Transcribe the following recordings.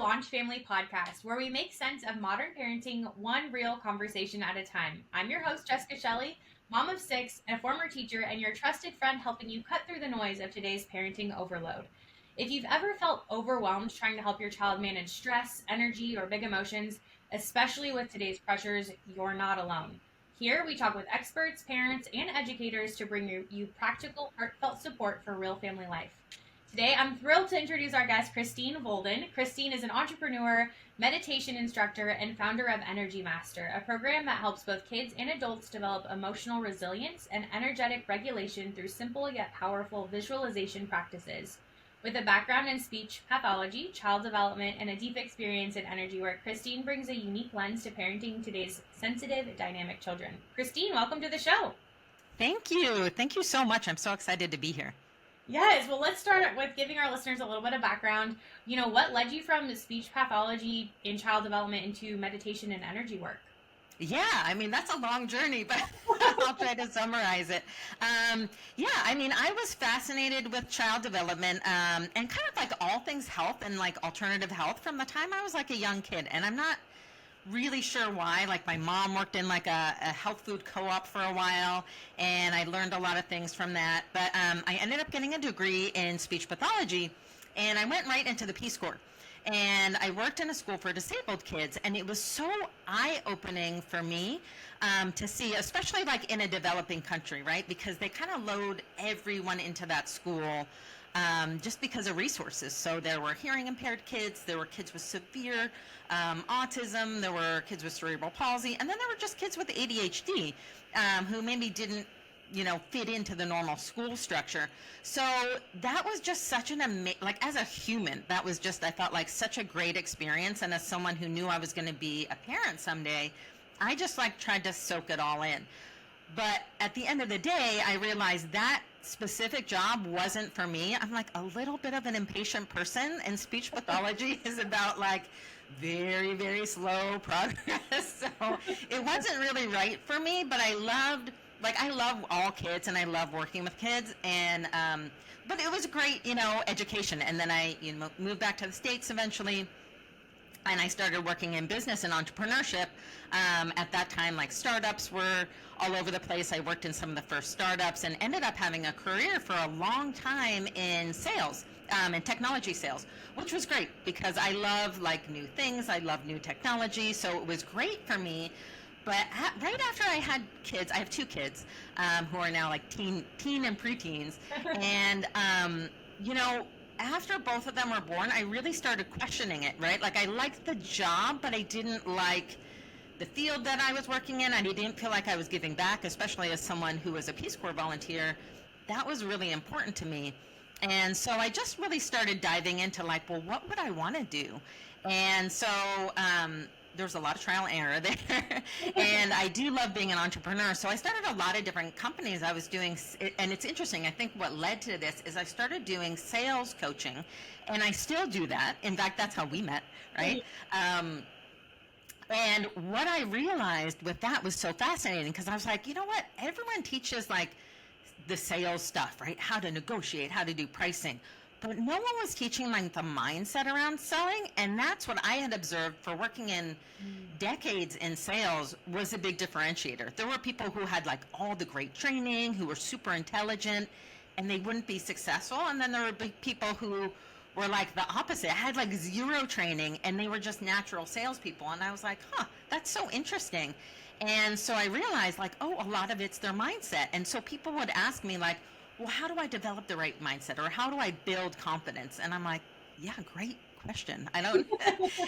Launch Family podcast, where we make sense of modern parenting one real conversation at a time. I'm your host, Jessica Shelley, mom of six, and a former teacher, and your trusted friend helping you cut through the noise of today's parenting overload. If you've ever felt overwhelmed trying to help your child manage stress, energy, or big emotions, especially with today's pressures, you're not alone. Here, we talk with experts, parents, and educators to bring you practical, heartfelt support for real family life. Today, I'm thrilled to introduce our guest, Christine Volden. Christine is an entrepreneur, meditation instructor, and founder of Energy Master, a program that helps both kids and adults develop emotional resilience and energetic regulation through simple yet powerful visualization practices. With a background in speech pathology, child development, and a deep experience in energy work, Christine brings a unique lens to parenting today's sensitive, dynamic children. Christine, welcome to the show. Thank you. Thank you so much. I'm so excited to be here. Yes, well, let's start with giving our listeners a little bit of background. What led you from speech pathology in child development into meditation and energy work? Yeah, that's a long journey, but I'll try to summarize it. I was fascinated with child development and kind of like all things health and like alternative health from the time I was like a young kid. And I'm not really sure why. Like my mom worked in like a health food co-op for a while, and I learned a lot of things from that. But I ended up getting a degree in speech pathology, and I went right into the Peace Corps. And I worked in a school for disabled kids, and it was so eye-opening for me to see, especially like in a developing country, right? Because they kind of load everyone into that school just because of resources. So there were hearing impaired kids, there were kids with severe autism, there were kids with cerebral palsy, and then there were just kids with ADHD who maybe didn't fit into the normal school structure. So that was just such an like as a human, that was just, I thought, like such a great experience. And as someone who knew I was going to be a parent someday, I just like tried to soak it all in. But at the end of the day, I realized that specific job wasn't for me. I'm like a little bit of an impatient person, and speech pathology is about like very, very slow progress. So it wasn't really right for me, but I love all kids and I love working with kids, and but it was great, education. And then I moved back to the States eventually, and I started working in business and entrepreneurship. At that time, like startups were all over the place. I worked in some of the first startups and ended up having a career for a long time in sales and technology sales, which was great because I love like new things. I love new technology. So it was great for me. But right after I had kids, I have two kids who are now like teen and preteens. And, after both of them were born, I really started questioning it, right? Like I liked the job, but I didn't like the field that I was working in. I didn't feel like I was giving back, especially as someone who was a Peace Corps volunteer. That was really important to me. And so I just really started diving into like, well, what would I want to do? And so there's a lot of trial and error there. And I do love being an entrepreneur. So I started a lot of different companies I was doing. And it's interesting. I think what led to this is I started doing sales coaching, and I still do that. In fact, that's how we met, right? And what I realized with that was so fascinating, because I was like, you know what? Everyone teaches like the sales stuff, right? How to negotiate, how to do pricing. But no one was teaching like the mindset around selling. And that's what I had observed for working in decades in sales was a big differentiator. There were people who had like all the great training, who were super intelligent, and they wouldn't be successful. And then there were people who were like the opposite, had like zero training, and they were just natural salespeople. And I was like, that's so interesting. And so I realized like, a lot of it's their mindset. And so people would ask me like, well, how do I develop the right mindset, or how do I build confidence? And I'm like, yeah, great question. I don't,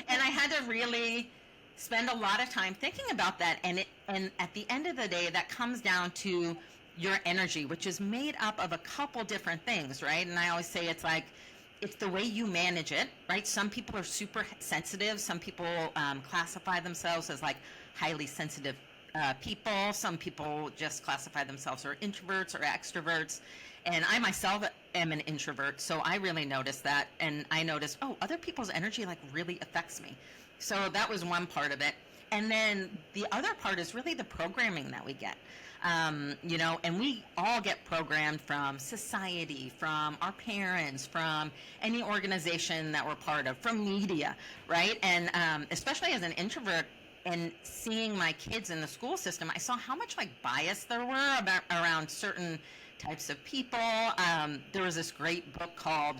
and I had to really spend a lot of time thinking about that. And at the end of the day, that comes down to your energy, which is made up of a couple different things, right? And I always say it's the way you manage it, right? Some people are super sensitive. Some people classify themselves as like highly sensitive people. Some people just classify themselves as introverts or extroverts. And I myself am an introvert, so I really noticed that. And I noticed, other people's energy like really affects me. So that was one part of it. And then the other part is really the programming that we get. And we all get programmed from society, from our parents, from any organization that we're part of, from media, right? And especially as an introvert, and seeing my kids in the school system, I saw how much like bias there were around certain types of people. There was this great book called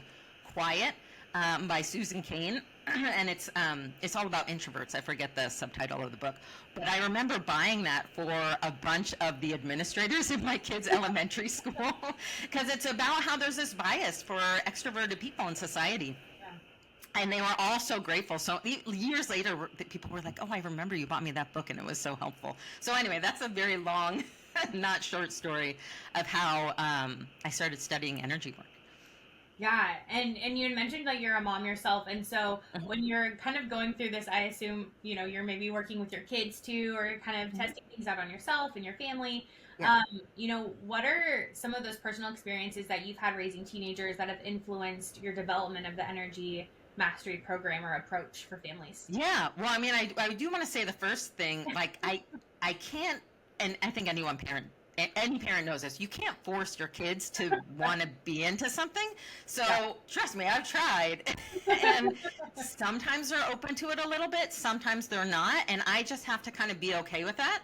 Quiet by Susan Cain, and it's all about introverts. I forget the subtitle of the book, but I remember buying that for a bunch of the administrators in my kids' elementary school, because it's about how there's this bias for extroverted people in society. And they were all so grateful. So years later, people were like, "Oh, I remember you bought me that book, and it was so helpful." So anyway, that's a very long, not short story of how I started studying energy work. Yeah, and you had mentioned like you're a mom yourself, and so when you're kind of going through this, I assume you're maybe working with your kids too, or kind of testing things out on yourself and your family. Yeah. What are some of those personal experiences that you've had raising teenagers that have influenced your development of the energy mastery program or approach for families? Yeah, well, I mean, I do want to say the first thing, like I can't, and I think any parent knows this. You can't force your kids to want to be into something. So trust me, I've tried, and sometimes they're open to it a little bit, sometimes they're not, and I just have to kind of be okay with that.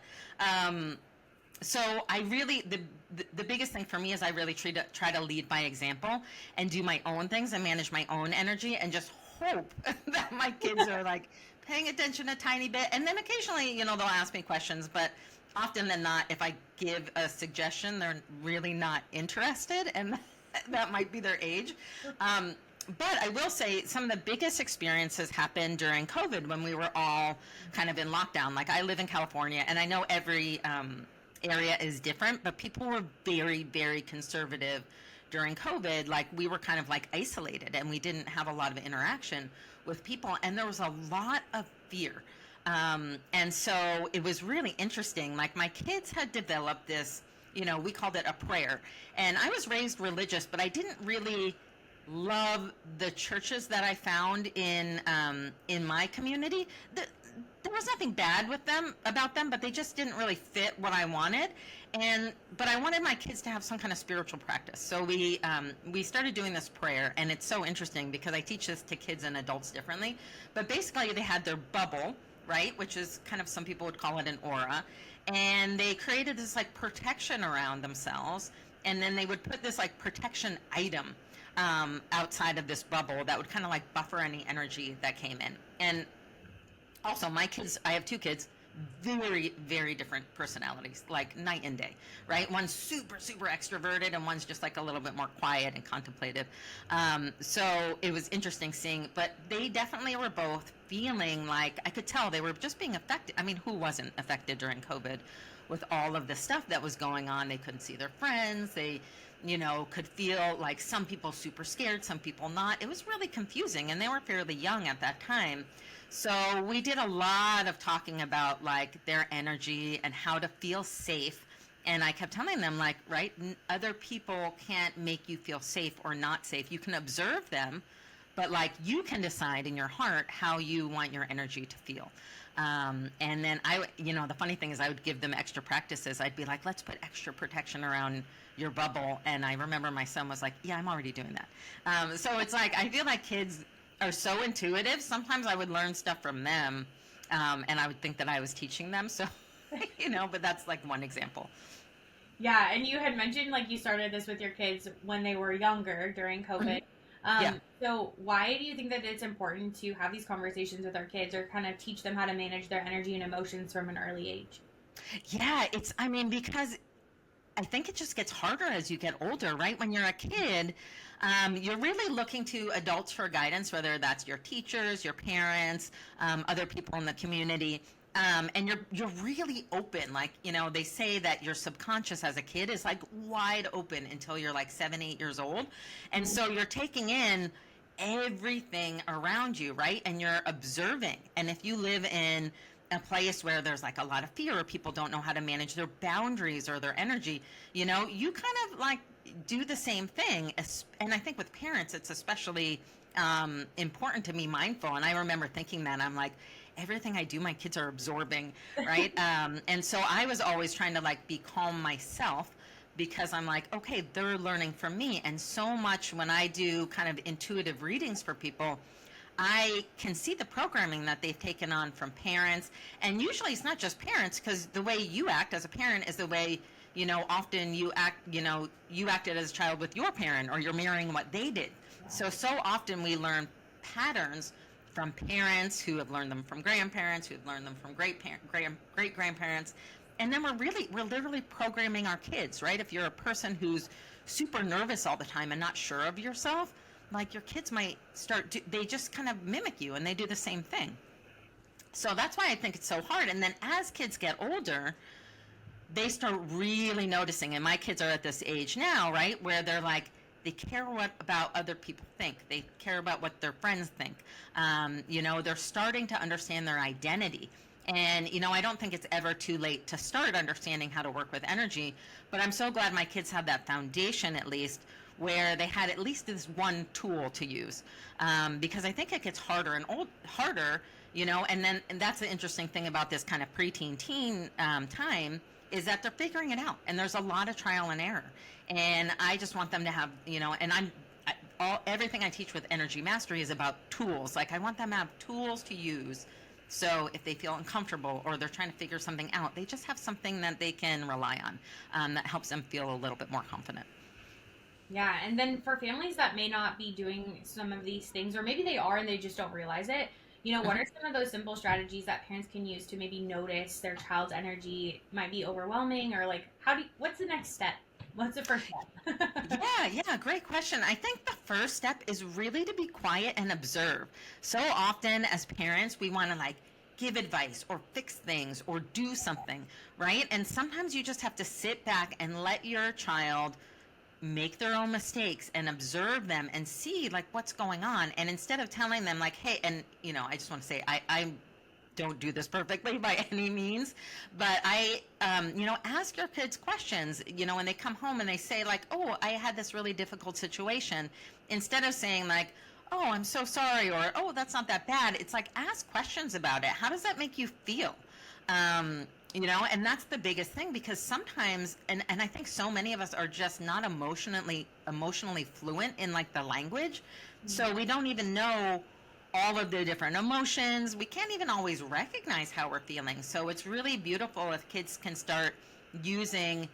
So I really, the biggest thing for me is I really try to lead by example and do my own things and manage my own energy, and just hope that my kids are like paying attention a tiny bit. And then occasionally, they'll ask me questions, but often than not, if I give a suggestion, they're really not interested, and that might be their age. But I will say some of the biggest experiences happened during COVID, when we were all kind of in lockdown. Like, I live in California, and I know every area is different, but people were very, very conservative during COVID. Like, we were kind of like isolated, and we didn't have a lot of interaction with people, and there was a lot of fear. And so it was really interesting. Like, my kids had developed this, we called it a prayer. And I was raised religious, but I didn't really love the churches that I found in my community. There was nothing bad about them, but they just didn't really fit what I wanted. But I wanted my kids to have some kind of spiritual practice. So we started doing this prayer, and it's so interesting because I teach this to kids and adults differently. But basically, they had their bubble, right, which is kind of, some people would call it an aura, and they created this like protection around themselves, and then they would put this like protection item outside of this bubble that would kind of like buffer any energy that came in. And also, my kids, I have two kids, very, very different personalities, like night and day, right? One's super, super extroverted, and one's just like a little bit more quiet and contemplative. So it was interesting seeing, but they definitely were both feeling like, I could tell they were just being affected. I mean, who wasn't affected during COVID with all of the stuff that was going on? They couldn't see their friends. They, could feel like some people super scared, some people not. It was really confusing, and they were fairly young at that time. So we did a lot of talking about like their energy and how to feel safe. And I kept telling them, like, right, other people can't make you feel safe or not safe. You can observe them, but like you can decide in your heart how you want your energy to feel. And then the funny thing is I would give them extra practices. I'd be like, let's put extra protection around your bubble. And I remember my son was like, yeah, I'm already doing that. So it's like, I feel like kids are so intuitive. Sometimes I would learn stuff from them, and I would think that I was teaching them. So, but that's like one example. Yeah, and you had mentioned like you started this with your kids when they were younger during COVID. So why do you think that it's important to have these conversations with our kids, or kind of teach them how to manage their energy and emotions from an early age? Yeah, because I think it just gets harder as you get older, right? When you're a kid, you're really looking to adults for guidance, whether that's your teachers, your parents, other people in the community. And you're really open. Like, they say that your subconscious as a kid is like wide open until you're like 7, 8 years old. And so you're taking in everything around you, right? And you're observing. And if you live in a place where there's like a lot of fear, or people don't know how to manage their boundaries or their energy, you kind of like do the same thing. And I think with parents, it's especially important to be mindful. And I remember thinking that, I'm like, everything I do, my kids are absorbing, right? And so I was always trying to like be calm myself, because I'm like, okay, they're learning from me. And so much when I do kind of intuitive readings for people, I can see the programming that they've taken on from parents. And usually it's not just parents, because the way you act as a parent is the way, often you act, you acted as a child with your parent, or you're mirroring what they did. So often we learn patterns from parents who have learned them from grandparents, who have learned them from great grandparents. And then we're literally programming our kids, right? If you're a person who's super nervous all the time and not sure of yourself, like your kids might they just kind of mimic you, and they do the same thing. So that's why I think it's so hard. And then as kids get older, they start really noticing, and my kids are at this age now, right, where they're like, they care about other people think. They care about what their friends think. They're starting to understand their identity. And, I don't think it's ever too late to start understanding how to work with energy, but I'm so glad my kids have that foundation, at least, where they had at least this one tool to use. Because I think it gets harder and harder, and that's the interesting thing about this kind of preteen teen time, is that they're figuring it out, and there's a lot of trial and error. And I just want them to have, and everything I teach with Energy Mastery is about tools. Like, I want them to have tools to use. So if they feel uncomfortable or they're trying to figure something out, they just have something that they can rely on, that helps them feel a little bit more confident. Yeah, and then for families that may not be doing some of these things, or maybe they are and they just don't realize it, what are some of those simple strategies that parents can use to maybe notice their child's energy might be overwhelming, or like, what's the next step? What's the first step? Yeah, great question. I think the first step is really to be quiet and observe. So often as parents, we want to like give advice or fix things or do something, right? And sometimes you just have to sit back and let your child make their own mistakes and observe them and see like what's going on. And instead of telling them like, hey, and I just want to say, I don't do this perfectly by any means, but I, ask your kids questions, when they come home and they say like, oh, I had this really difficult situation, instead of saying like, oh, I'm so sorry, or, oh, that's not that bad. It's like, ask questions about it. How does that make you feel? And that's the biggest thing, because sometimes, and I think so many of us are just not emotionally fluent in like the language. Mm-hmm. So we don't even know all of the different emotions. We can't even always recognize how we're feeling. So it's really beautiful if kids can start using,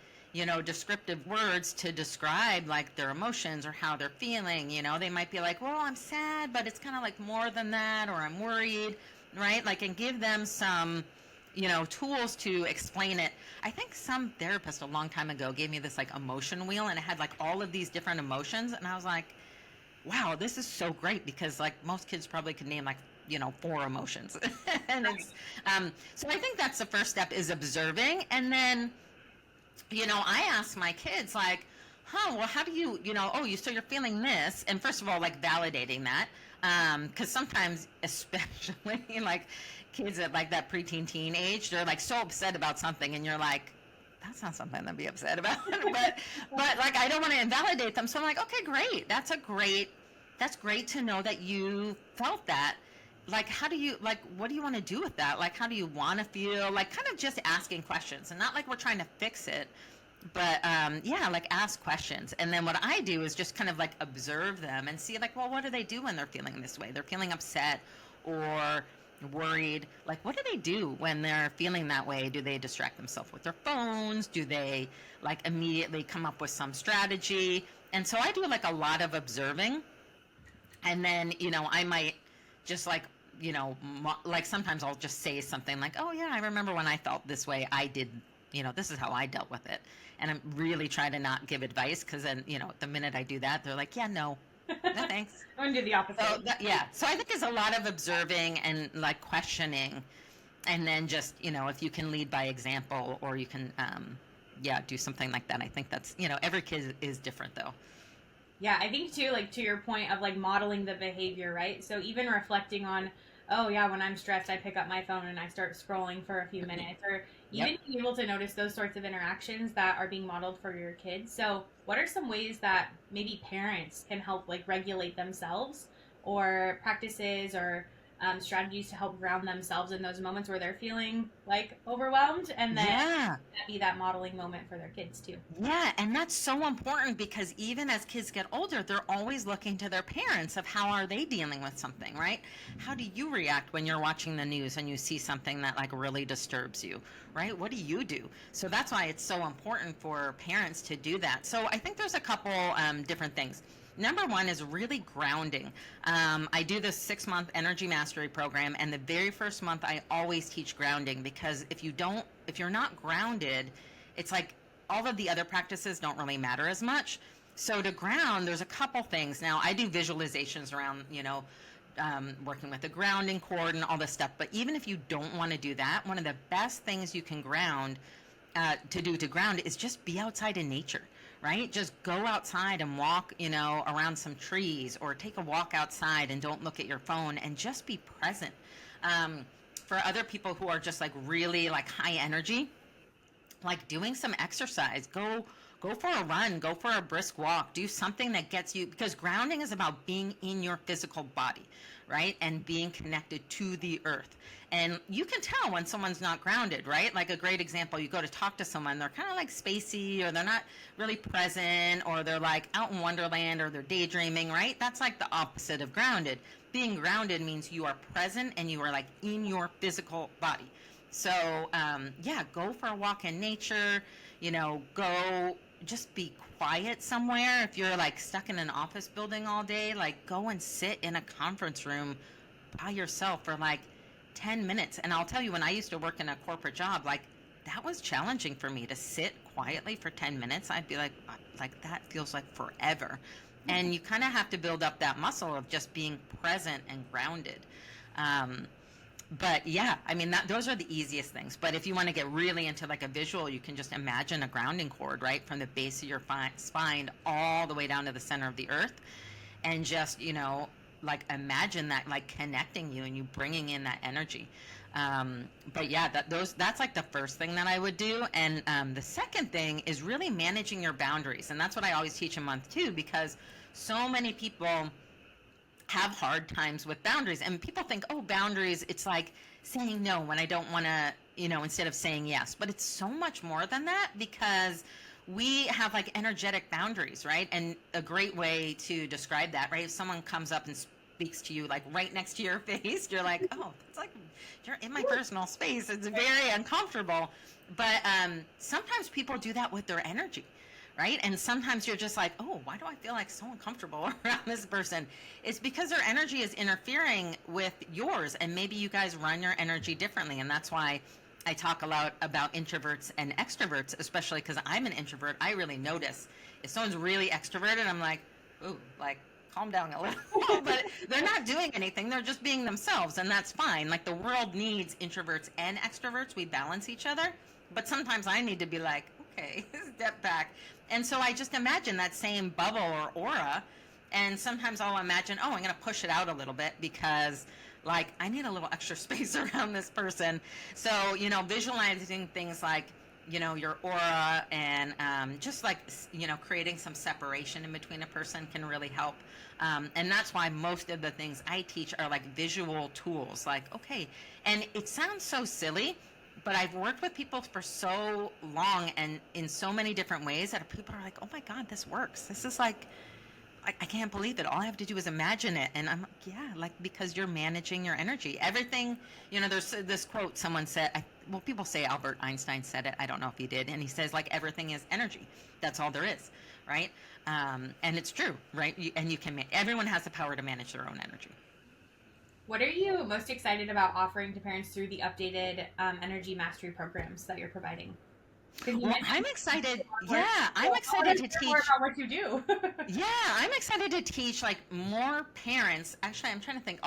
descriptive words to describe like their emotions or how they're feeling. They might be like, well, I'm sad, but it's kind of like more than that, or I'm worried, right? Like, and give them some, tools to explain it. I think some therapist a long time ago gave me this like emotion wheel, and it had like all of these different emotions. And I was like, wow, this is so great, because like most kids probably could name like, 4 emotions. And it's, so I think that's the first step, is observing. And then, I ask my kids like, well, how do you, so you're feeling this. And first of all, like validating that. Cause sometimes, especially like kids at like that preteen teen age, they're like so upset about something, and you're like, that's not something to be upset about. but like, I don't want to invalidate them. So I'm like, okay, great. That's great to know that you felt that. Like, how do you, like, what do you want to do with that? Like, how do you want to feel? Like, kind of just asking questions, and not like we're trying to fix it, but like ask questions. And then what I do is just kind of like observe them and see like, well, what do they do when they're feeling this way? They're feeling upset or worried. Like, what do they do when they're feeling that way? Do they distract themselves with their phones? Do they like immediately come up with some strategy? And so I do like a lot of observing. And then, I might just like, like sometimes I'll just say something like, oh yeah, I remember when I felt this way, I did, this is how I dealt with it. And I'm really trying to not give advice, because then, the minute I do that, they're like, yeah, no thanks. I'm going to do the opposite. So I think it's a lot of observing and like questioning, and then just, if you can lead by example, or you can, do something like that. I think that's, every kid is different though. Yeah, I think too, like to your point of like modeling the behavior, right? So even reflecting on, oh yeah, when I'm stressed, I pick up my phone and I start scrolling for a few minutes, or even being able to notice those sorts of interactions that are being modeled for your kids. So what are some ways that maybe parents can help like regulate themselves, or practices, or strategies to help ground themselves in those moments where they're feeling like overwhelmed, and then Yeah. that be that modeling moment for their kids too. Yeah, and that's so important because even as kids get older, they're always looking to their parents of how are they dealing with something, right? How do you react when you're watching the news and you see something that like really disturbs you, right? What do you do? So that's why it's so important for parents to do that. So I think there's a couple different things. Number one is really grounding. I do this 6-month energy mastery program, and the very first month I always teach grounding because if you're not grounded, it's like all of the other practices don't really matter as much. So to ground, there's a couple things. Now I do visualizations around, working with the grounding cord and all this stuff. But even if you don't want to do that, one of the best things you can to ground is just be outside in nature, right? Just go outside and walk, around some trees, or take a walk outside and don't look at your phone and just be present. For other people who are just like really like high energy, like doing some exercise, go for a run, go for a brisk walk, do something that gets you, because grounding is about being in your physical body, right? And being connected to the earth. And you can tell when someone's not grounded, right? Like a great example, you go to talk to someone, they're kind of like spacey, or they're not really present, or they're like out in Wonderland, or they're daydreaming, right? That's like the opposite of grounded. Being grounded means you are present and you are like in your physical body. So, go for a walk in nature, go just be quiet somewhere. If you're like stuck in an office building all day, like go and sit in a conference room by yourself for like 10 minutes. And I'll tell you, when I used to work in a corporate job, like that was challenging for me to sit quietly for 10 minutes. I'd be like that feels like forever. And you kind of have to build up that muscle of just being present and grounded. But yeah, I mean, those are the easiest things. But if you want to get really into like a visual, you can just imagine a grounding cord, right? From the base of your spine all the way down to the center of the earth. And just, like imagine that like connecting you and you bringing in that energy. But yeah, that's like the first thing that I would do. And the second thing is really managing your boundaries. And that's what I always teach in month 2, because so many people have hard times with boundaries, and people think, oh, boundaries, it's like saying no when I don't want to, instead of saying yes. But it's so much more than that, because we have like energetic boundaries, right? And a great way to describe that, right? If someone comes up and speaks to you like right next to your face, you're like, oh, it's like you're in my personal space. It's very uncomfortable. But sometimes people do that with their energy, right? And sometimes you're just like, oh, why do I feel like so uncomfortable around this person? It's because their energy is interfering with yours, and maybe you guys run your energy differently. And that's why I talk a lot about introverts and extroverts, especially because I'm an introvert. I really notice if someone's really extroverted, I'm like, ooh, like calm down a little. But they're not doing anything. They're just being themselves, and that's fine. Like the world needs introverts and extroverts. We balance each other. But sometimes I need to be like, okay, step back. And so I just imagine that same bubble or aura, and sometimes I'll imagine, oh, I'm going to push it out a little bit because like I need a little extra space around this person. So, visualizing things like, your aura, and just like, creating some separation in between a person can really help. And that's why most of the things I teach are like visual tools. Like, okay, and it sounds so silly, but I've worked with people for so long and in so many different ways that people are like, oh my God, this works. This is like, I can't believe it. All I have to do is imagine it. And I'm like, yeah, like, because you're managing your energy. Everything, there's this quote someone said, people say Albert Einstein said it. I don't know if he did. And he says, like, everything is energy. That's all there is, right? And it's true, right? Everyone has the power to manage their own energy. What are you most excited about offering to parents through the updated energy mastery programs that you're providing? Well, I'm excited. Yeah, I'm excited to teach. More about what you do. Yeah, I'm excited to teach like more parents. Actually, I'm trying to think.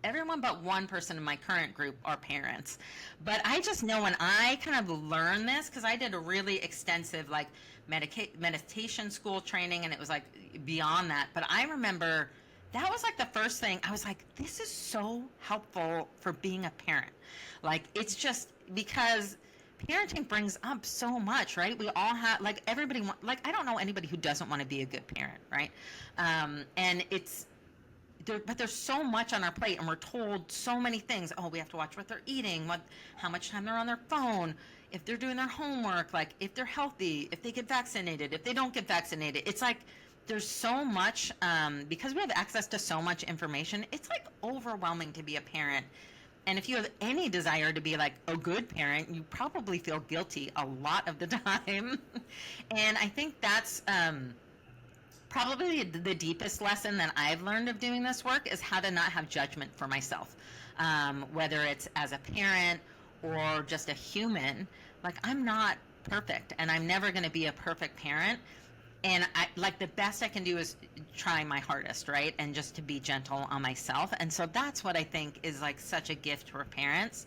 Everyone but one person in my current group are parents. But I just know when I kind of learned this, because I did a really extensive like meditation school training, and it was like beyond that. But I remember that was like the first thing I was like, this is so helpful for being a parent. Like, it's just because parenting brings up so much, right? We all have, like, I don't know anybody who doesn't want to be a good parent, right? And but there's so much on our plate, and we're told so many things. Oh, we have to watch what they're eating, how much time they're on their phone, if they're doing their homework, like if they're healthy, if they get vaccinated, if they don't get vaccinated. It's like there's so much, because we have access to so much information. It's like overwhelming to be a parent. And if you have any desire to be like a good parent, you probably feel guilty a lot of the time. And I think that's probably the deepest lesson that I've learned of doing this work is how to not have judgment for myself, whether it's as a parent or just a human. Like, I'm not perfect, and I'm never going to be a perfect parent. And the best I can do is try my hardest, right? And just to be gentle on myself. And so that's what I think is like such a gift for parents,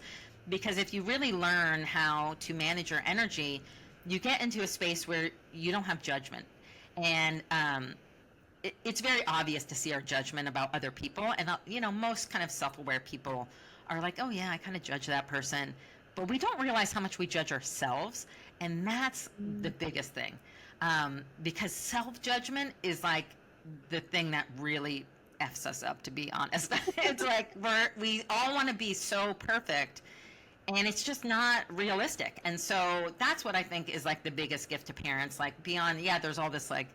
because if you really learn how to manage your energy, you get into a space where you don't have judgment. And it's very obvious to see our judgment about other people. And, most kind of self-aware people are like, oh, yeah, I kind of judge that person. But we don't realize how much we judge ourselves. And that's the biggest thing. Because self-judgment is like the thing that really F's us up, to be honest. It's like we all want to be so perfect, and it's just not realistic. And so that's what I think is like the biggest gift to parents, like beyond, there's all this like,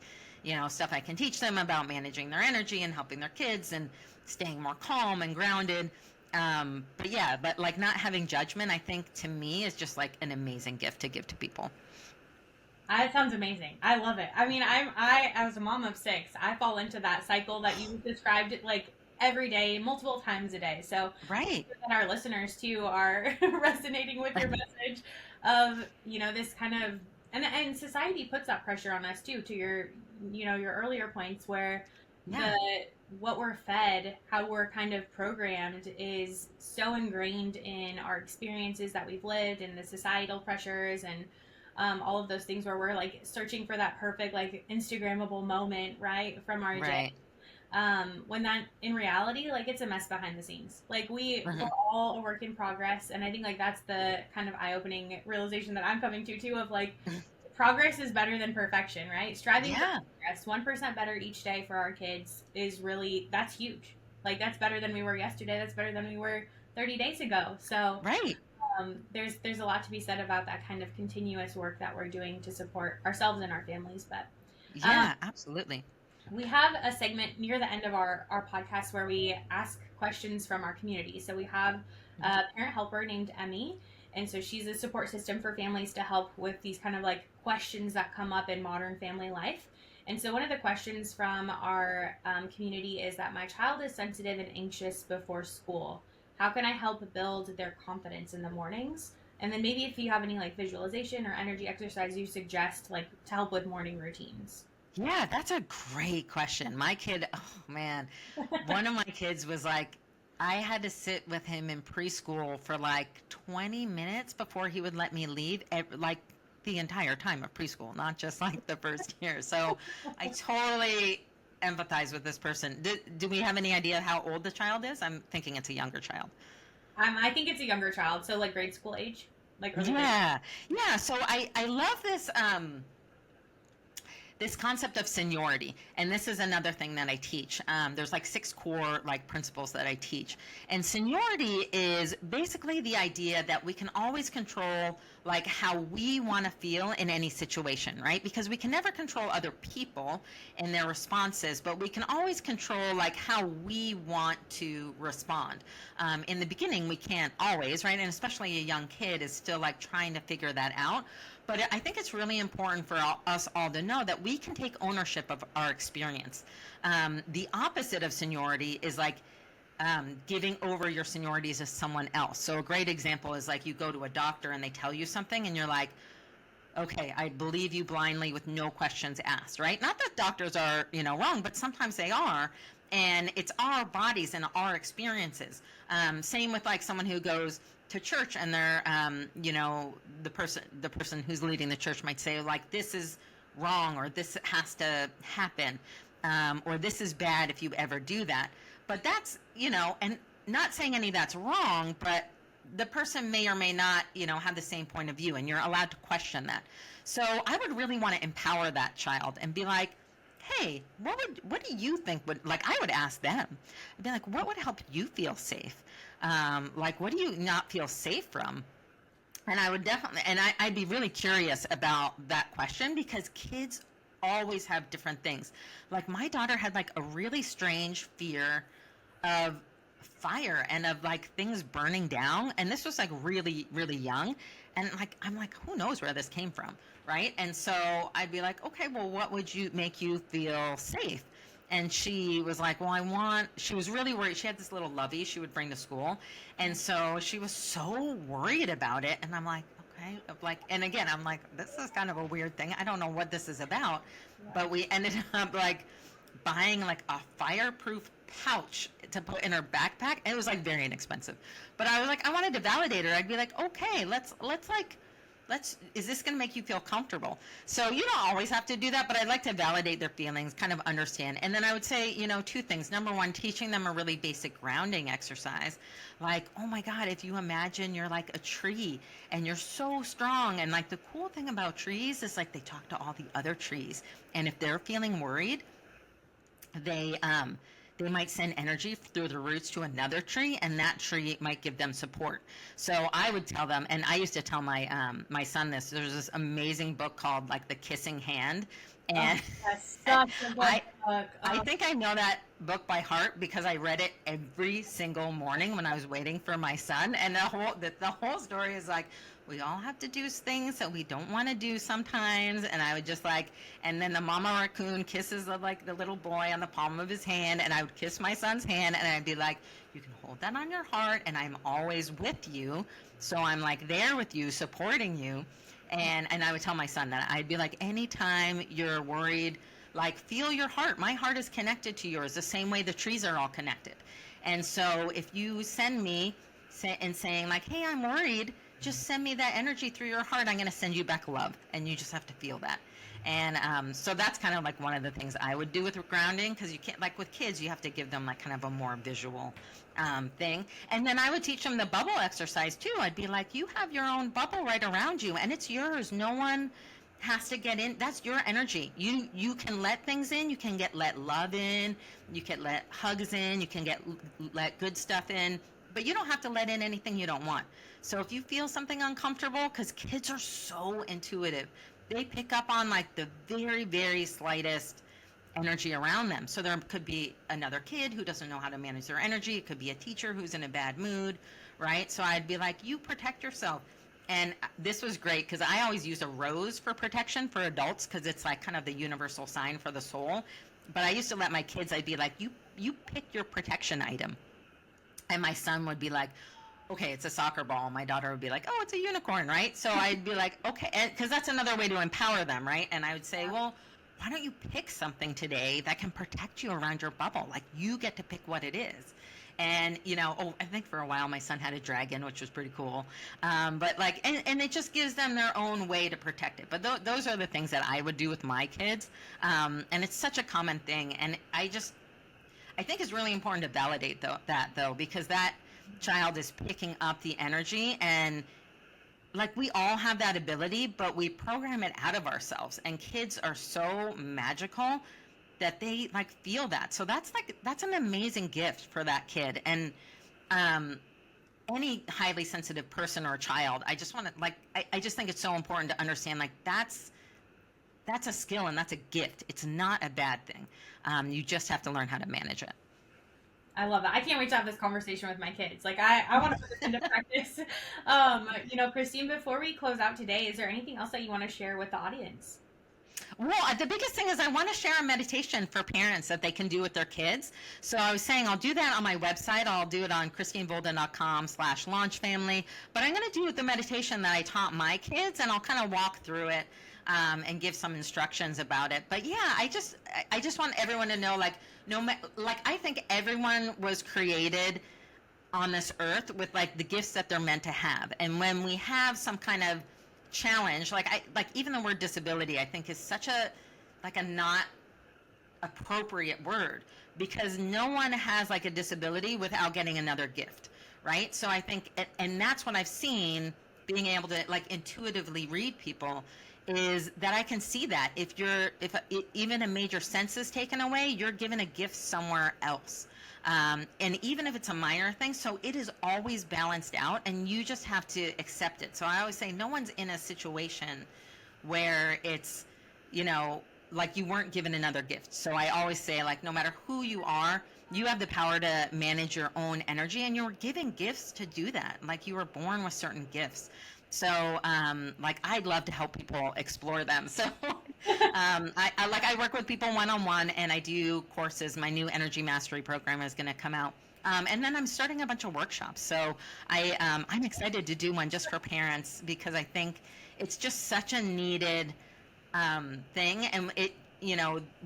stuff I can teach them about managing their energy and helping their kids and staying more calm and grounded. But like not having judgment, I think to me is just like an amazing gift to give to people. That sounds amazing. I love it. I mean, I as a mom of 6, I fall into that cycle that you described, like every day, multiple times a day. So right, and our listeners too are resonating with your message of this kind of and society puts that pressure on us too. To your your earlier points where what we're fed, how we're kind of programmed is so ingrained in our experiences that we've lived and the societal pressures and all of those things where we're like searching for that perfect like Instagrammable moment, right, from our day. When that in reality, like it's a mess behind the scenes. Like we're all a work in progress, and I think like that's the kind of eye-opening realization that I'm coming to too of like progress is better than perfection, right? Striving for progress, 1% better each day for our kids is really, that's huge. Like that's better than we were yesterday. That's better than we were 30 days ago. So there's a lot to be said about that kind of continuous work that we're doing to support ourselves and our families. But absolutely. We have a segment near the end of our podcast where we ask questions from our community. So we have a parent helper named Emmy, and so she's a support system for families to help with these kind of like questions that come up in modern family life. And so one of the questions from our community is that my child is sensitive and anxious before school. How can I help build their confidence in the mornings? And then maybe if you have any like visualization or energy exercise you suggest like to help with morning routines. Yeah, that's a great question. My kid, oh man, one of my kids was like, I had to sit with him in preschool for like 20 minutes before he would let me leave, like the entire time of preschool, not just like the first year. So I totally empathize with this person. Do we have any idea how old the child is? I'm thinking it's a younger child. I think it's a younger child, so like grade school age, like early grade. Yeah. So I love this this concept of seniority, and this is another thing that I teach. There's like 6 core like principles that I teach, and seniority is basically the idea that we can always control like how we want to feel in any situation, right? Because we can never control other people and their responses, but we can always control like how we want to respond. In the beginning, we can't always, right? And especially a young kid is still like trying to figure that out. But I think it's really important for us all to know that we can take ownership of our experience. The opposite of seniority is like giving over your seniorities to someone else. So a great example is like you go to a doctor and they tell you something and you're like, okay, I believe you blindly with no questions asked, right? Not that doctors are, wrong, but sometimes they are. And it's our bodies and our experiences. Same with like someone who goes to church and they're, the person who's leading the church might say like, this is wrong, or this has to happen, or this is bad if you ever do that. But that's, and not saying any of that's wrong, but the person may or may not, have the same point of view, and you're allowed to question that. So I would really want to empower that child and be like, hey, what do you think would, like, I would ask them. I'd be like, what would help you feel safe? Like, what do you not feel safe from? And I would definitely, and I'd be really curious about that question, because kids always have different things. Like, my daughter had like a really strange fear of fire and of like things burning down. And this was like really, really young. And like, I'm like, who knows where this came from? Right. And so I'd be like, okay, well, what would you make you feel safe? And she was like, well, she was really worried. She had this little lovey she would bring to school. And so she was so worried about it. And I'm like, okay, like, and again, I'm like, this is kind of a weird thing. I don't know what this is about. But we ended up like buying like a fireproof pouch to put in her backpack. And it was like very inexpensive. But I was like, I wanted to validate her. I'd be like, okay, is this going to make you feel comfortable? So you don't always have to do that, but I like to validate their feelings, kind of understand. And then I would say, two things. Number one, teaching them a really basic grounding exercise. Like, oh my God, if you imagine you're like a tree and you're so strong. And like the cool thing about trees is like they talk to all the other trees. And if they're feeling worried, they might send energy through the roots to another tree, and that tree might give them support. So I would tell them, and I used to tell my son this. There's this amazing book called like The Kissing Hand, and that's such a good book. I think I know that book by heart because I read it every single morning when I was waiting for my son. And the whole story is like, we all have to do things that we don't want to do sometimes. And I would just like, and then the mama raccoon kisses the little boy on the palm of his hand, and I would kiss my son's hand, and I'd be like, you can hold that on your heart, and I'm always with you. So I'm like there with you, supporting you. And I would tell my son that. I'd be like, anytime you're worried, like, feel your heart. My heart is connected to yours the same way the trees are all connected. And so if you send me saying like, hey, I'm worried, just send me that energy through your heart. I'm going to send you back love. And you just have to feel that. And so that's kind of like one of the things I would do with grounding, because you can't, like with kids, you have to give them like kind of a more visual thing. And then I would teach them the bubble exercise too. I'd be like, you have your own bubble right around you, and it's yours. No one has to get in. That's your energy. You can let things in. You can let love in. You can let hugs in. You can let good stuff in. But you don't have to let in anything you don't want. So if you feel something uncomfortable, because kids are so intuitive, they pick up on like the very, very slightest energy around them. So there could be another kid who doesn't know how to manage their energy. It could be a teacher who's in a bad mood, right? So I'd be like, you protect yourself. And this was great because I always use a rose for protection for adults, because it's like kind of the universal sign for the soul. But I used to let my kids, I'd be like, you pick your protection item. And my son would be like, okay, it's a soccer ball. My daughter would be like, oh, it's a unicorn, right? So I'd be like, okay, because that's another way to empower them, right? And I would say, well, why don't you pick something today that can protect you around your bubble? Like, you get to pick what it is. And, I think for a while my son had a dragon, which was pretty cool. But like, and it just gives them their own way to protect it. But those are the things that I would do with my kids. And it's such a common thing. And I think it's really important to validate that because that child is picking up the energy, and like we all have that ability, but we program it out of ourselves, and kids are so magical that they like feel that. So that's an amazing gift for that kid. And any highly sensitive person or child, I just want to I just think it's so important to understand like that's a skill and that's a gift. It's not a bad thing. You just have to learn how to manage it. I love it. I can't wait to have this conversation with my kids. Like, I want to put this into practice. Christine, before we close out today, is there anything else that you want to share with the audience? Well, the biggest thing is I want to share a meditation for parents that they can do with their kids. So I was saying I'll do that on my website. I'll do it on christinevolden.com/launchfamily. But I'm going to do the meditation that I taught my kids, and I'll kind of walk through it and give some instructions about it. But yeah, I just want everyone to know, I think everyone was created on this earth with like the gifts that they're meant to have. And when we have some kind of challenge, even the word disability, I think is such a not appropriate word, because no one has like a disability without getting another gift, right? So I think, and that's what I've seen, being able to like intuitively read people, is that I can see that even a major sense is taken away, you're given a gift somewhere else. And even if it's a minor thing, so it is always balanced out, and you just have to accept it. So I always say no one's in a situation where it's, like you weren't given another gift. So I always say, like, no matter who you are, you have the power to manage your own energy, and you're given gifts to do that. Like, you were born with certain gifts. So, like, I'd love to help people explore them. So, I work with people one-on-one, and I do courses. My new energy mastery program is going to come out. And then I'm starting a bunch of workshops. So I'm excited to do one just for parents, because I think it's just such a needed thing. And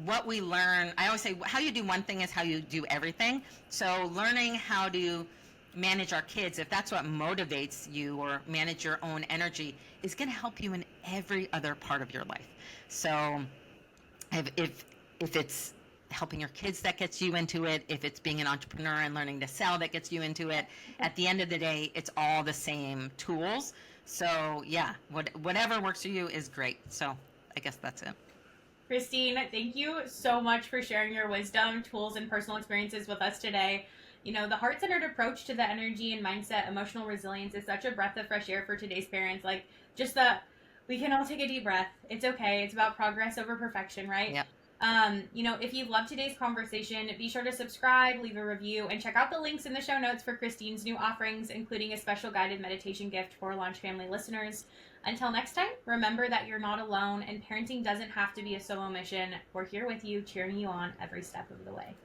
what we learn, I always say, how you do one thing is how you do everything. So learning how to manage our kids, if that's what motivates you, or manage your own energy, is going to help you in every other part of your life. So if it's helping your kids that gets you into it, if it's being an entrepreneur and learning to sell that gets you into it, at the end of the day, it's all the same tools. So yeah, whatever works for you is great. So I guess that's it. Christine, thank you so much for sharing your wisdom, tools, and personal experiences with us today. The heart-centered approach to the energy and mindset, emotional resilience is such a breath of fresh air for today's parents. Like, just that we can all take a deep breath. It's okay. It's about progress over perfection, right? Yep. If you love today's conversation, be sure to subscribe, leave a review, and check out the links in the show notes for Christine's new offerings, including a special guided meditation gift for Launch Family listeners. Until next time, remember that you're not alone, and parenting doesn't have to be a solo mission. We're here with you, cheering you on every step of the way.